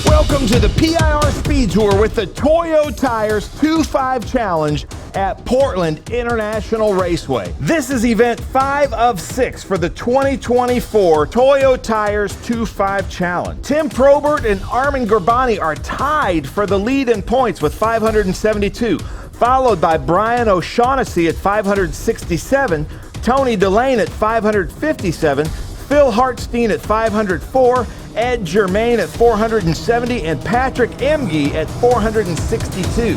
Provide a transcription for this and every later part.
Welcome to the PIR Speed Tour with the Toyo Tires 2-5 Challenge at Portland International Raceway. This is event 5 of 6 for the 2024 Toyo Tires 2-5 Challenge. Tim Probert and Armin Gurbani are tied for the lead in points with 572, followed by Brian O'Shaughnessy at 567, Tony Delane at 557, Phil Hartstein at 504, Ed Germain at 470, and Patrick Emge at 462.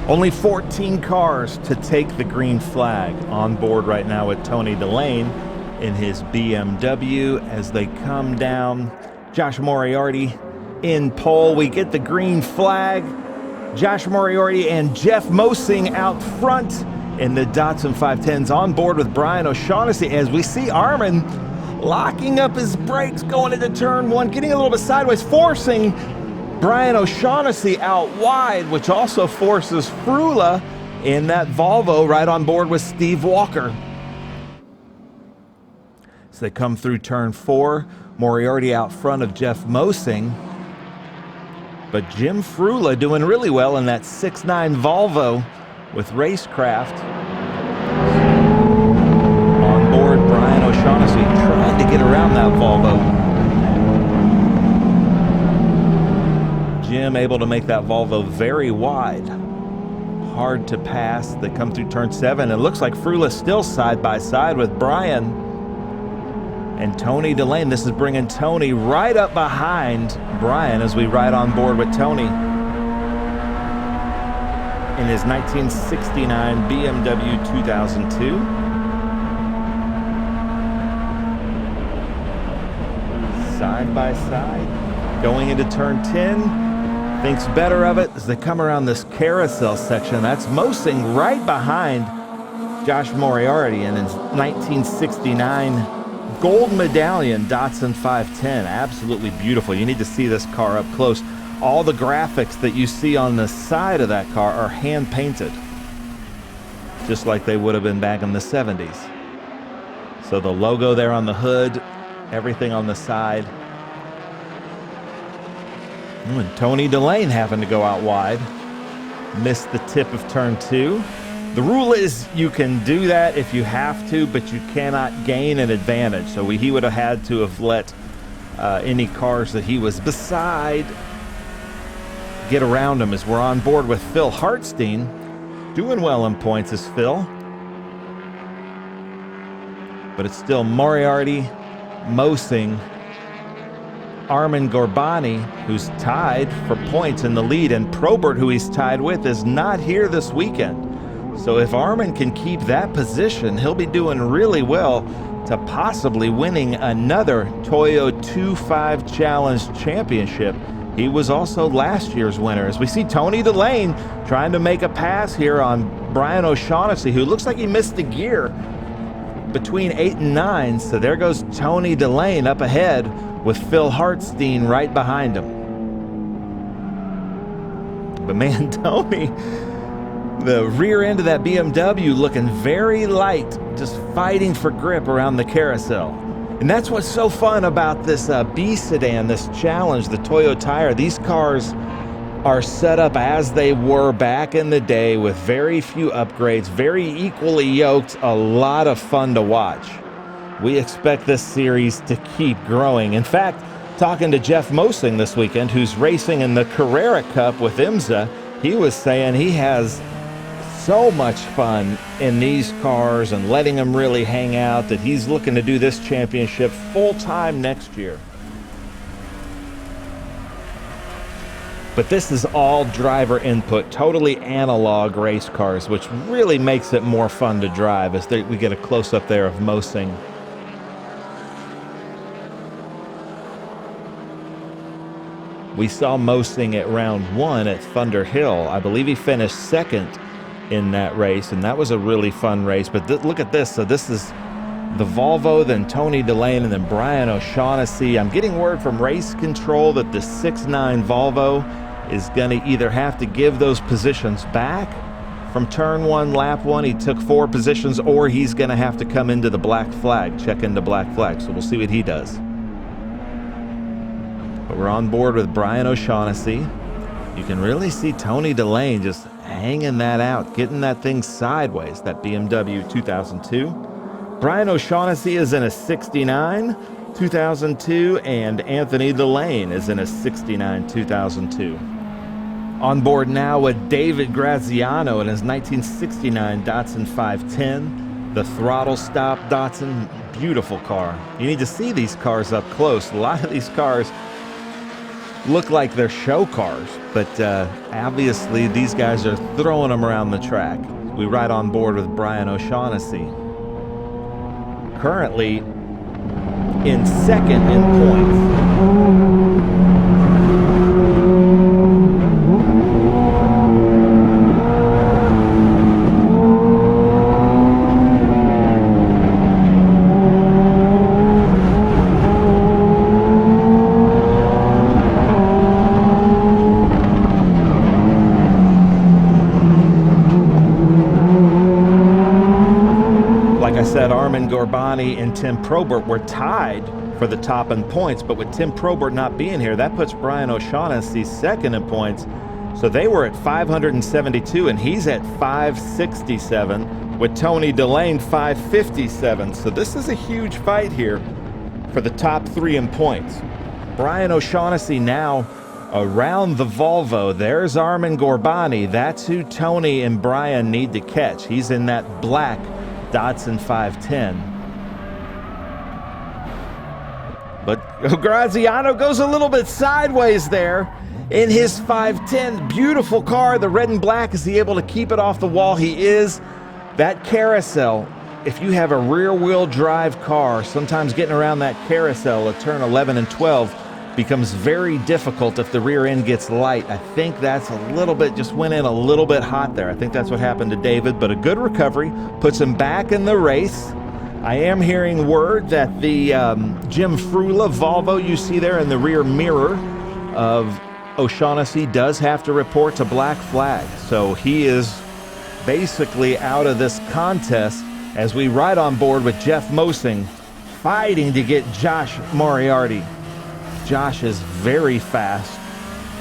Only 14 cars to take the green flag. On board right now with Tony Delane in his BMW as they come down. Josh Moriarty in pole. We get the green flag. Josh Moriarty and Jeff Mosing out front in the Datsun 510s, on board with Brian O'Shaughnessy as we see Armin locking up his brakes going into turn one, getting a little bit sideways, forcing Brian O'Shaughnessy out wide, which also forces Frula in that Volvo right on board with Steve Walker. So they come through turn 4, Moriarty out front of Jeff Mosing, but Jim Frula doing really well in that 6.9 Volvo with Racecraft. On board, Brian O'Shaughnessy trying to get around that Volvo. Jim able to make that Volvo very wide. Hard to pass. They come through turn 7. It looks like Frula still side by side with Brian and Tony Delane. This is bringing Tony right up behind Brian as we ride on board with Tony in his 1969 BMW 2002. Side by side, going into turn 10, thinks better of it as they come around this carousel section. That's Mosing right behind Josh Moriarty in his 1969 gold medallion Datsun 510. Absolutely beautiful. You need to see this car up close. All the graphics that you see on the side of that car are hand painted, just like they would have been back in the 70s. So the logo there on the hood, everything on the side. And Tony Delane happened to go out wide, missed the tip of turn 2. The rule is you can do that if you have to, but you cannot gain an advantage. So he would have had to have let any cars that he was beside get around him, as we're on board with Phil Hartstein. Doing well in points is Phil. But it's still Moriarty, Mosing, Armin Gurbani, who's tied for points in the lead, and Probert, who he's tied with, is not here this weekend. So if Armin can keep that position, he'll be doing really well to possibly winning another Toyo 2-5 Challenge Championship. He was also last year's winner. As we see Tony Delane trying to make a pass here on Brian O'Shaughnessy, who looks like he missed the gear between 8 and 9. So there goes Tony Delane up ahead with Phil Hartstein right behind him. But man, Tony, the rear end of that BMW looking very light, just fighting for grip around the carousel. And that's what's so fun about this B sedan, this challenge, the Toyo Tire. These cars are set up as they were back in the day with very few upgrades, very equally yoked, a lot of fun to watch. We expect this series to keep growing. In fact, talking to Jeff Mosing this weekend, who's racing in the Carrera Cup with IMSA, he was saying he has so much fun in these cars and letting them really hang out, that he's looking to do this championship full-time next year. But this is all driver input, totally analog race cars, which really makes it more fun to drive as we get a close-up there of Mosing. We saw Mosing at round 1 at Thunder Hill. I believe he finished second in that race, and that was a really fun race. But look at this. So this is the Volvo, then Tony Delane, and then Brian O'Shaughnessy. I'm getting word from race control that the 6.9 Volvo is going to either have to give those positions back from turn 1, lap 1. He took 4 positions, or he's going to have to come into the black flag, check into black flag. So we'll see what he does. But we're on board with Brian O'Shaughnessy. You can really see Tony Delane just hanging that out, getting that thing sideways, that BMW 2002. Brian O'Shaughnessy is in a 69 2002, and Anthony Delane is in a 69 2002. On board now with David Graziano in his 1969 Datsun 510. The throttle stop Datsun, beautiful car. You need to see these cars up close. A lot of these cars look like they're show cars, but obviously these guys are throwing them around the track. We ride on board with Brian O'Shaughnessy. Currently in second in points. Like I said, Armin Gorbani and Tim Probert were tied for the top in points, but with Tim Probert not being here, that puts Brian O'Shaughnessy second in points. So they were at 572, and he's at 567, with Tony Delane 557. So this is a huge fight here for the top three in points. Brian O'Shaughnessy now around the Volvo. There's Armin Gorbani. That's who Tony and Brian need to catch. He's in that black Datsun 510. But Graziano goes a little bit sideways there in his 510. Beautiful car, the red and black. Is he able to keep it off the wall? He is. That carousel, if you have a rear-wheel drive car, sometimes getting around that carousel at turn 11 and 12 becomes very difficult if the rear end gets light. I think that's a little bit, just went in a little bit hot there. I think that's what happened to David, but a good recovery, puts him back in the race. I am hearing word that the Jim Frula Volvo you see there in the rear mirror of O'Shaughnessy does have to report to black flag. So he is basically out of this contest as we ride on board with Jeff Mosing fighting to get Josh Moriarty. Josh is very fast,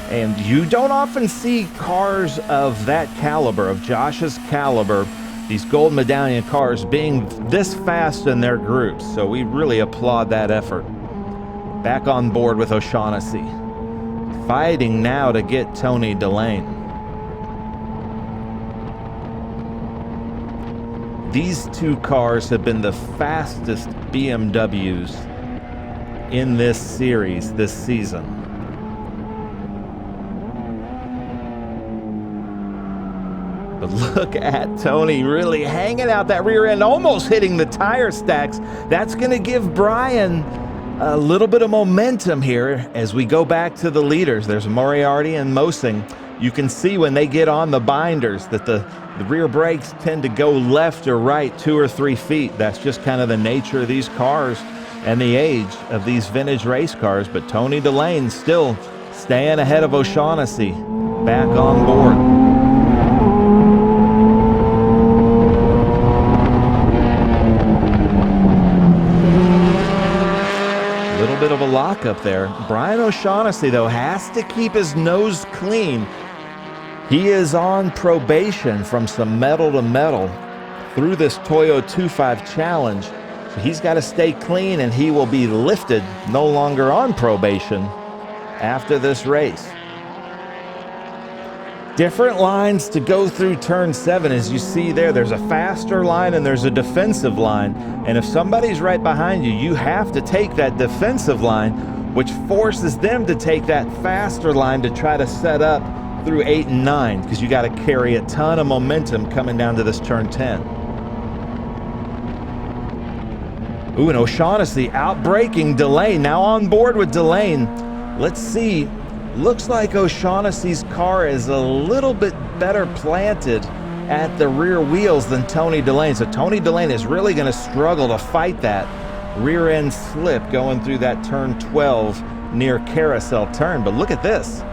and you don't often see cars of that caliber, of Josh's caliber, these gold medallion cars being this fast in their groups. So we really applaud that effort. Back on board with O'Shaughnessy, fighting now to get Tony Delane. These two cars have been the fastest BMWs in this series this season. But look at Tony really hanging out that rear end, almost hitting the tire stacks. That's going to give Brian a little bit of momentum here as we go back to the leaders. There's Moriarty and Mosing. You can see when they get on the binders that the rear brakes tend to go left or right 2 or 3 feet. That's just kind of the nature of these cars and the age of these vintage race cars. But Tony Delane still staying ahead of O'Shaughnessy, back on board. A little bit of a lockup there. Brian O'Shaughnessy, though, has to keep his nose clean. He is on probation from some metal to metal through this Toyo 2.5 challenge. So he's got to stay clean, and he will be lifted, no longer on probation, after this race. Different lines to go through turn 7. As you see there, there's a faster line and there's a defensive line. And if somebody's right behind you, you have to take that defensive line, which forces them to take that faster line to try to set up through 8 and 9, because you got to carry a ton of momentum coming down to this turn 10. Ooh, and O'Shaughnessy outbraking Delane. Now on board with Delane. Let's see. Looks like O'Shaughnessy's car is a little bit better planted at the rear wheels than Tony Delane. So Tony Delane is really going to struggle to fight that rear end slip going through that turn 12 near carousel turn. But look at this.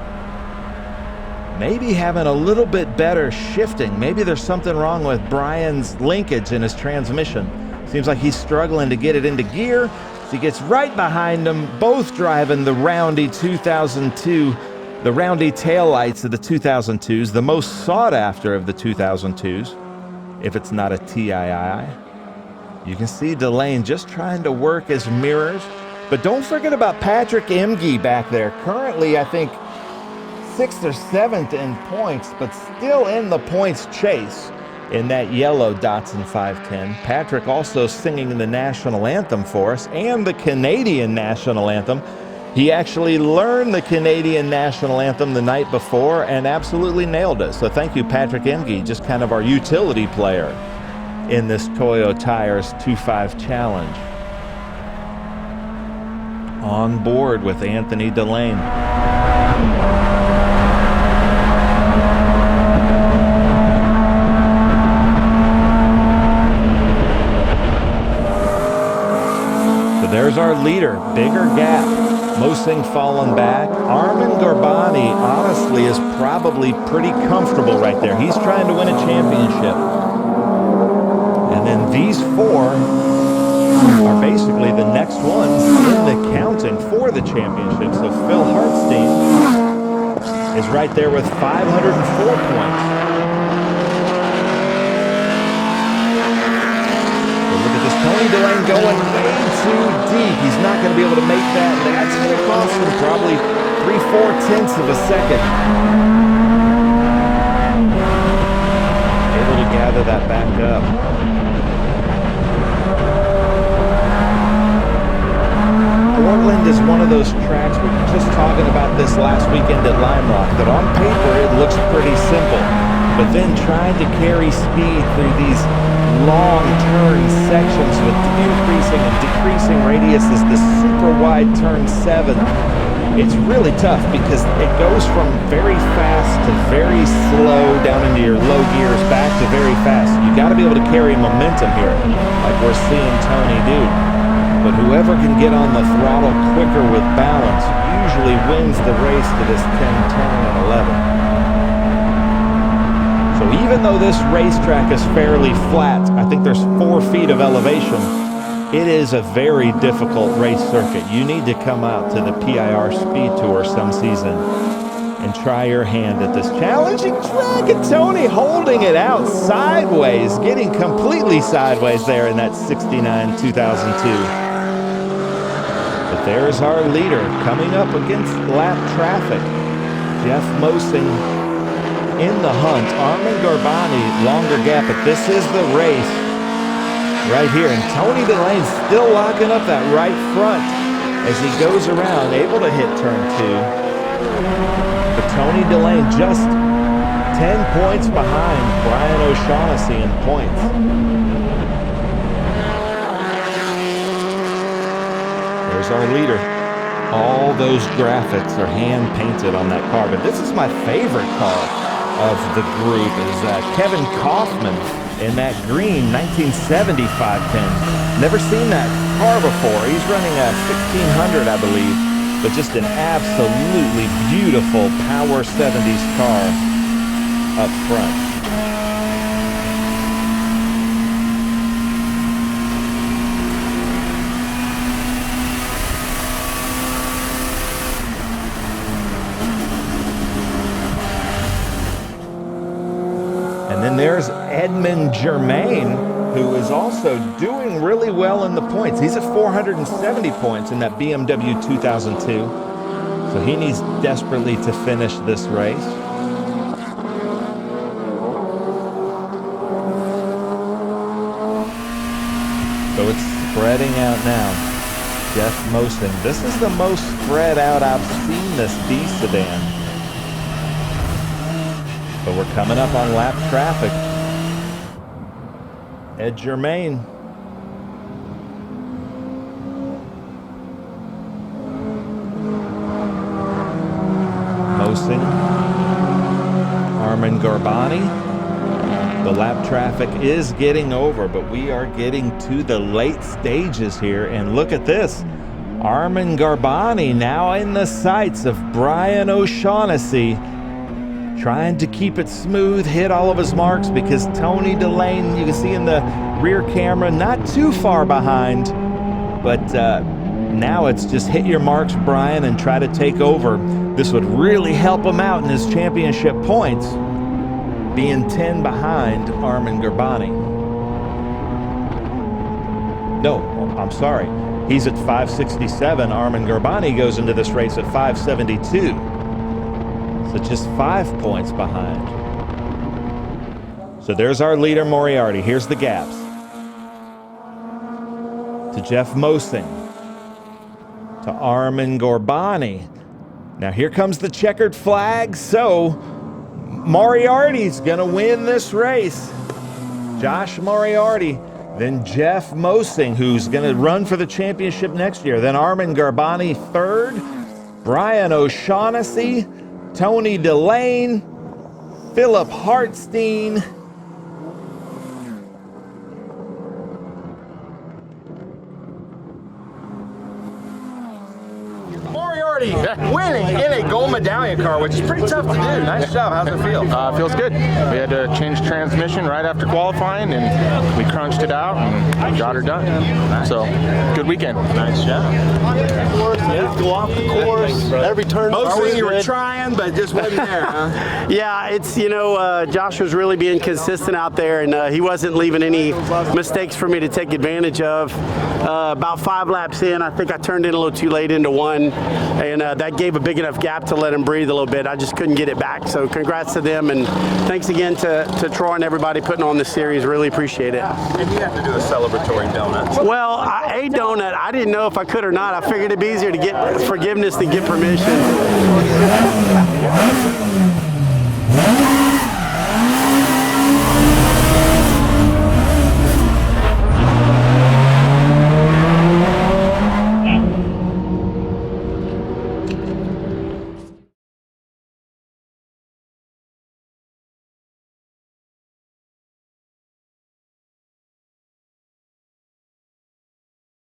Maybe having a little bit better shifting. Maybe there's something wrong with Brian's linkage in his transmission. Seems like he's struggling to get it into gear. So he gets right behind them, both driving the Roundy 2002, the Roundy taillights of the 2002s, the most sought after of the 2002s, if it's not a TII. You can see Delane just trying to work his mirrors. But don't forget about Patrick Emge back there. Currently, I think, 6th or 7th in points, but still in the points chase in that yellow Datsun 510. Patrick also singing the national anthem for us and the Canadian national anthem. He actually learned the Canadian national anthem the night before and absolutely nailed it. So thank you, Patrick Emge, just kind of our utility player in this Toyo Tires 2.5 Challenge. On board with Anthony Delane. So there's our leader, bigger gap. Mosing falling back. Armin Garbani, honestly, is probably pretty comfortable right there. He's trying to win a championship. And then these four are basically the next ones in the counting for the championship. So Phil Hartstein is right there with 504 points. So look at this, Tony Delane going way too deep. He's not going to be able to make that. That's going to cost him probably 3/4 of a second. Able to gather that back up. Portland is one of those tracks, we were just talking about this last weekend at Lime Rock, that on paper it looks pretty simple, but then trying to carry speed through these long turn sections with increasing and decreasing radiuses, this super wide turn 7, it's really tough because it goes from very fast to very slow down into your low gears back to very fast. You got to be able to carry momentum here like we're seeing Tony do. But whoever can get on the throttle quicker with balance usually wins the race to this 10, 10, and 11. So even though this racetrack is fairly flat, I think there's 4 feet of elevation, it is a very difficult race circuit. You need to come out to the PIR Speed Tour some season and try your hand at this challenging track. And Tony holding it out sideways, getting completely sideways there in that 69 2002. But there's our leader coming up against lap traffic. Jeff Mosing in the hunt. Armin Garbani, longer gap, but this is the race right here. And Tony Delane still locking up that right front as he goes around, able to hit turn 2. But Tony Delane just 10 points behind Brian O'Shaughnessy in points. There's our leader. All those graphics are hand painted on that car, but this is my favorite car of the group is Kevin Kaufman in that green 1970 510. Never seen that car before. He's running a 1600, I believe, but just an absolutely beautiful power 70s car up front. And then there's Edmund Germain, who is also doing really well in the points. He's at 470 points in that BMW 2002. So he needs desperately to finish this race. So it's spreading out now. Jeff Mosing. This is the most spread out I've seen this B sedan. But we're coming up on lap traffic. Ed Germain. Mosing. Armin Garbani. The lap traffic is getting over, but we are getting to the late stages here. And look at this. Armin Garbani now in the sights of Brian O'Shaughnessy, trying to keep it smooth, hit all of his marks, because Tony Delane, you can see in the rear camera, not too far behind, but Now it's just hit your marks, Brian, and try to take over. This would really help him out in his championship points, being 10 behind Armin Garbani. No, I'm sorry. He's at 567. Armin Garbani goes into this race at 572. So just 5 points behind. So there's our leader, Moriarty. Here's the gaps. To Jeff Mosing. To Armin Garbani. Now here comes the checkered flag. So Moriarty's going to win this race. Josh Moriarty. Then Jeff Mosing, who's going to run for the championship next year. Then Armin Garbani third. Brian O'Shaughnessy. Tony Delane. Philip Hartstein. Moriarty winning in a gold medallion car, which is pretty tough to do. Nice job. How's it feel? Feels good. We had to change transmission right after qualifying, and we crunched it out and got her done. So, good weekend. Nice job. Go off the course. Every turn. Mostly you were trying, but just wasn't there, huh? Yeah, it's, Josh was really being consistent out there, and he wasn't leaving any mistakes for me to take advantage of. About 5 laps in, I think I turned in a little too late into one, and that gave a big enough gap to let him breathe a little bit. I just couldn't get it back, so congrats to them, and thanks again to Troy and everybody putting on this series. Really appreciate it. And you have to do a celebratory donut. Well, a donut, I didn't know if I could or not. I figured it'd be easier to get forgiveness than get permission.